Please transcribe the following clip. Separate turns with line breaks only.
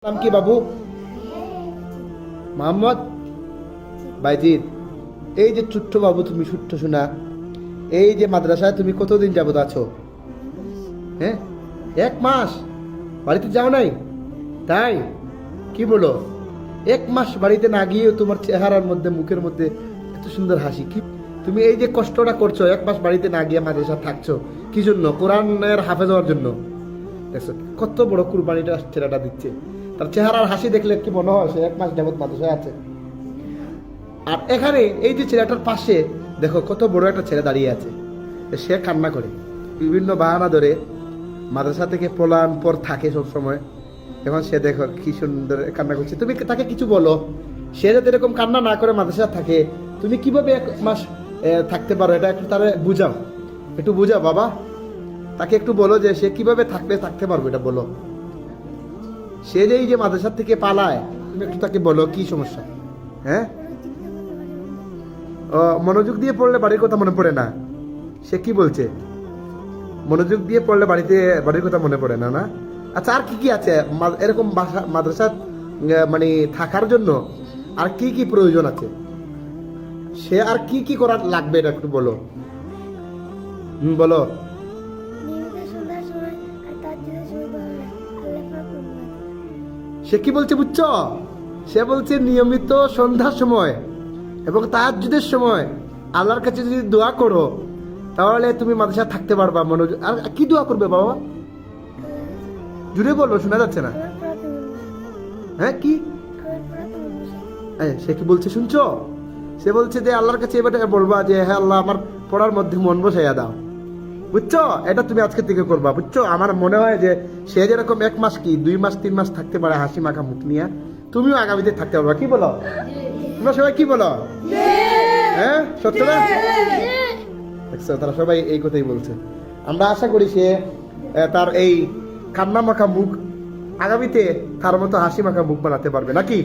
নাম কি বাবু? মোহাম্মদ বাইজিদ। এই যে ছোট্ট বাবু, তুমি ছোট্ট শোনা, এই যে মাদ্রাসায় তুমি কতদিন যাবত আছো? হ্যাঁ, 1 মাস বাড়িতে যাও নাই? তাই কি বলো? 1 মাস বাড়িতে না গিয়ে তোমার চেহারার মধ্যে, মুখের মধ্যে এত সুন্দর হাসি। কি তুমি এই যে কষ্টটা করছো, 1 মাস বাড়িতে না গিয়ে মাদ্রাসা থাকছো কি জন্য? কোরআনের হাফেজ হওয়ার জন্য। দেখছো কত বড় কুরবানিটা ছেলেটা দিচ্ছে। তার চেহারার হাসি দেখলে কি মনে হয় সে 1 মাস যাবত মাদ্রাসায় আছে। আর এখানে এই যে ছেলেটার পাশে দেখো কত বড় একটা ছেলে দাঁড়িয়ে আছে, সে কান্না করে, বিভিন্ন বাহানা ধরে মাদ্রাসা থেকে পলান পর থাকে সব সময়। এখন সে দেখো কি সুন্দর কান্না করছে। তুমি তাকে কিছু বলো, সে যাতে এরকম কান্না না করে মাদ্রাসা থাকে। তুমি কিভাবে 1 মাস থাকতে পারো, এটা একটু তারে বুঝাও, একটু বুঝাও বাবা। তাকে একটু বলো যে সে কিভাবে থাকতে পারবে, এটা বলো। সে যে এই যে মাদ্রাসা থেকে পালায়, তুমি একটু তাকে বলো কি সমস্যা। হ্যাঁ, মনোযোগ দিয়ে পড়লে বাড়ির কথা মনে পড়ে না। সে কি বলছে? মনোযোগ দিয়ে পড়লে বাড়ির কথা মনে পড়ে না, না? আচ্ছা, আর কি কি আছে এরকম মাদ্রাসা মানে থাকার জন্য? আর কি কি প্রয়োজন আছে? সে আর কি কি করার লাগবে, এটা একটু বলো। বলো। সে কি বলছে বুঝছো? সে বলছে নিয়মিত সন্ধ্যার সময় এবং তাহাজ্জুদের সময় আল্লাহর কাছে যদি দোয়া করো তাহলে তুমি মাদ্রাসা থাকতে পারবা। মনোযোগ। আর কি দোয়া করবে বাবা? জুড়ে বলো, শোনা যাচ্ছে না। হ্যাঁ, কি? সে কি বলছে শুনছো? সে বলছে যে আল্লাহর কাছে এবার বলবা যে হ্যাঁ আল্লাহ, আমার পড়ার মধ্যে মন বসাইয়া দাও। বুঝছো? এটা তুমি আজকে থেকে করবা, বুঝছো? আমার মনে হয় যে সে যেরকম 1 মাস কি 2 মাস 3 মাস থাকতে পারে হাসি মাখা মুখ নিয়ে, তুমিও আগামীতে থাকতে পারবা। কি বলো তোমরা সবাই? কি বলো? হ্যাঁ, সত্য না? দেখছো, তারা সবাই এই কথাই বলছে। আমরা আশা করি সে তার এই কান্না মাখা মুখ আগামীতে তার মতো হাসি মাখা মুখ বানাতে পারবে, নাকি?